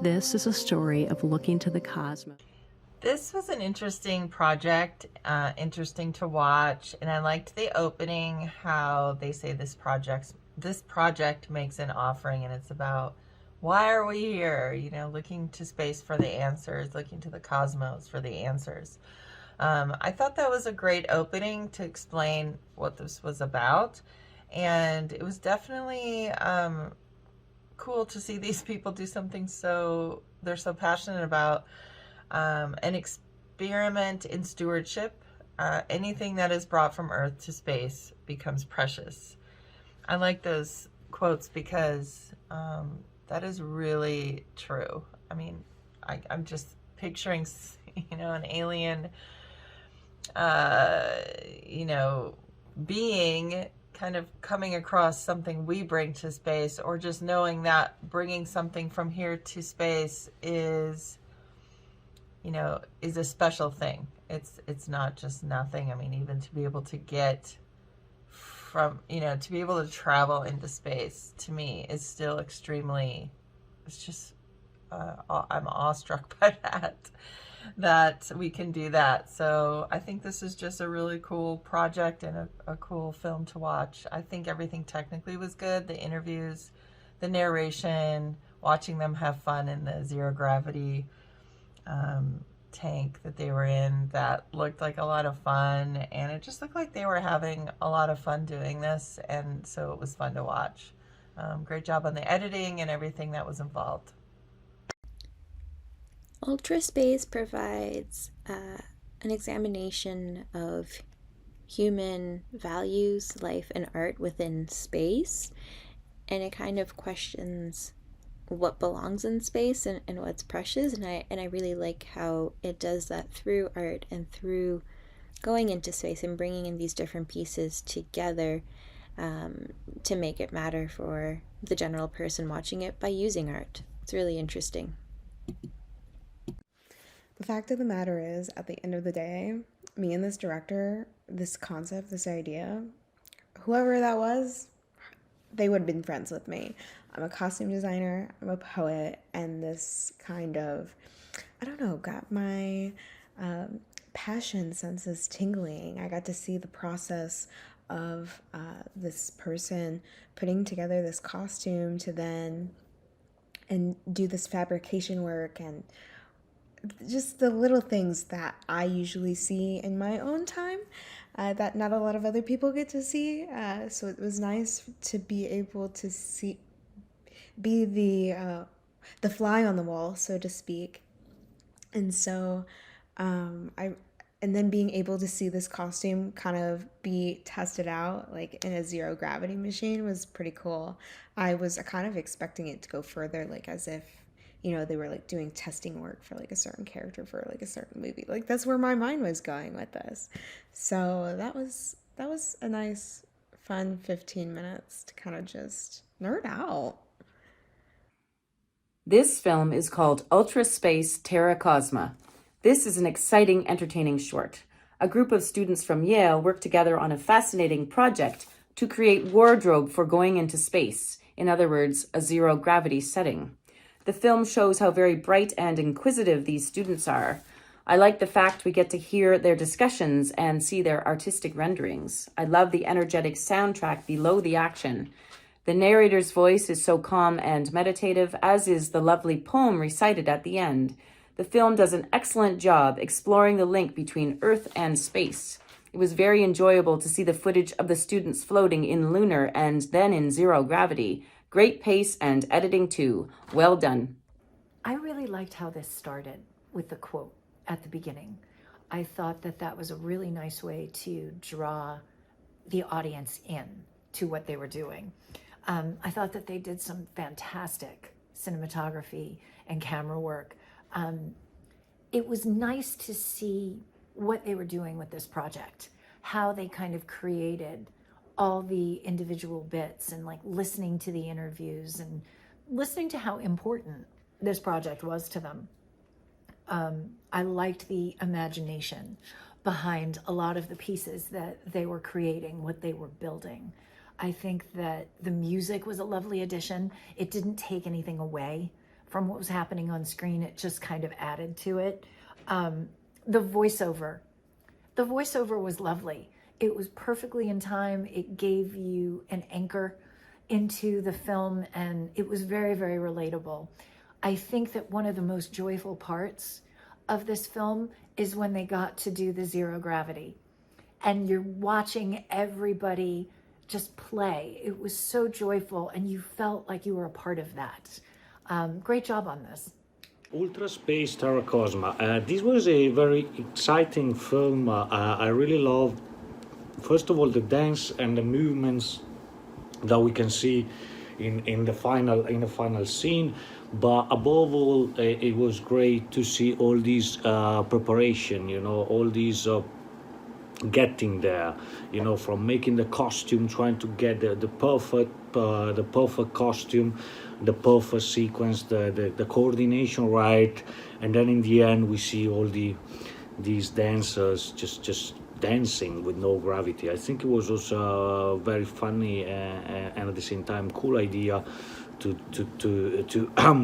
This is a story of looking to the cosmos. This was an interesting project, interesting to watch, and I liked the opening, how they say this project makes an offering, and it's about why are we here? Looking to space for the answers, looking to the cosmos for the answers. I thought that was a great opening to explain what this was about, and it was definitely cool to see these people do something they're so passionate about, an experiment in stewardship. Anything that is brought from Earth to space becomes precious. I like those quotes because that is really true. I mean, I'm just picturing, an alien, uh, you know, being kind of coming across something we bring to space, or just knowing that bringing something from here to space is a special thing. It's not just nothing. I mean, even to be able to get to be able to travel into space, to me, is still extremely, it's just, I'm awestruck by that we can do that. So I think this is just a really cool project and a cool film to watch. I think everything technically was good. The interviews, the narration, watching them have fun in the zero gravity tank that they were in, that looked like a lot of fun, and it just looked like they were having a lot of fun doing this, and so it was fun to watch. Great job on the editing and everything that was involved. Ultraspace provides an examination of human values, life, and art within space, and it kind of questions what belongs in space and what's precious, and I really like how it does that through art and through going into space and bringing in these different pieces together, to make it matter for the general person watching it by using art. It's really interesting. The fact of the matter is, at the end of the day, me and this director, this concept, this idea, whoever that was, they would have been friends with me. I'm a costume designer, I'm a poet, and this kind of, I don't know, got my passion senses tingling. I got to see the process of this person putting together this costume to then and do this fabrication work, and just the little things that I usually see in my own time, that not a lot of other people get to see. So it was nice to be able to be the fly on the wall, so to speak. And so, and then being able to see this costume kind of be tested out, like in a zero gravity machine, was pretty cool. I was kind of expecting it to go further, like as if, they were like doing testing work for like a certain character for like a certain movie. Like that's where my mind was going with this. So that was a nice, fun 15 minutes to kind of just nerd out. This film is called Ultra Space Terra Cosma. This is an exciting, entertaining short. A group of students from Yale worked together on a fascinating project to create wardrobe for going into space, in other words, a zero gravity setting. The film shows how very bright and inquisitive these students are. I like the fact we get to hear their discussions and see their artistic renderings. I love the energetic soundtrack below the action. The narrator's voice is so calm and meditative, as is the lovely poem recited at the end. The film does an excellent job exploring the link between Earth and space. It was very enjoyable to see the footage of the students floating in lunar and then in zero gravity. Great pace and editing too. Well done. I really liked how this started with the quote at the beginning. I thought that was a really nice way to draw the audience in to what they were doing. I thought that they did some fantastic cinematography and camera work. It was nice to see what they were doing with this project, how they kind of created all the individual bits, and like listening to the interviews and listening to how important this project was to them. I liked the imagination behind a lot of the pieces that they were creating, what they were building. I think that the music was a lovely addition. It didn't take anything away from what was happening on screen. It just kind of added to it. The voiceover. The voiceover was lovely. It was perfectly in time. It gave you an anchor into the film, and it was very, very relatable. I think that one of the most joyful parts of this film is when they got to do the zero gravity, and you're watching everybody just play. It was so joyful, and you felt like you were a part of that. Great job on this. Ultra Space Terra Cosma. This was a very exciting film. I really loved, first of all, the dance and the movements that we can see in the final scene. But above all, it was great to see all these preparation. All these. Getting there, from making the costume, trying to get the perfect costume, the perfect sequence, the coordination right, and then in the end we see all these dancers just dancing with no gravity. I think it was also a very funny and at the same time cool idea to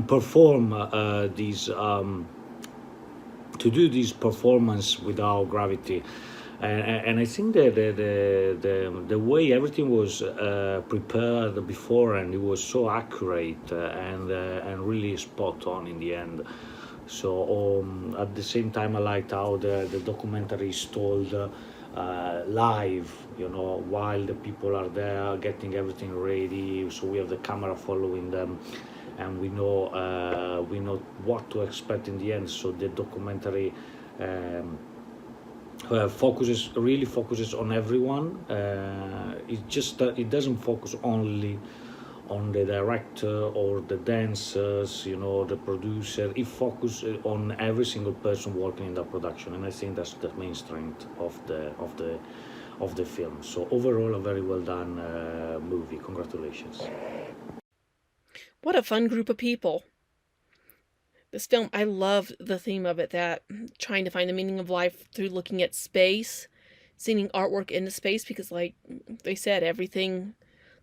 perform these to do this performance without gravity. And I think that the way everything was prepared before, and it was so accurate and really spot on in the end. So at the same time, I liked how the documentary is told live, while the people are there getting everything ready. So we have the camera following them, and we know what to expect in the end. So the documentary. Focuses on everyone. It doesn't focus only on the director or the dancers, the producer. It focuses on every single person working in the production, and I think that's the main strength of the film. So overall, a very well done movie. Congratulations. What a fun group of people. This film, I loved the theme of it, that trying to find the meaning of life through looking at space, seeing artwork into space, because like they said, everything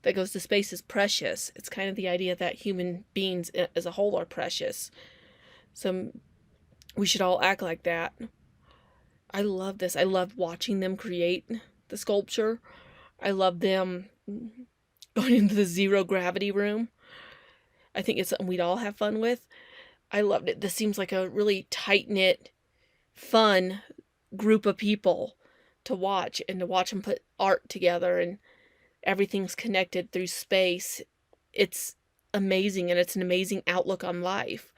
that goes to space is precious. It's kind of the idea that human beings as a whole are precious. So we should all act like that. I love this. I loved watching them create the sculpture. I love them going into the zero gravity room. I think it's something we'd all have fun with. I loved it. This seems like a really tight-knit, fun group of people to watch, and to watch them put art together and everything's connected through space. It's amazing, and it's an amazing outlook on life.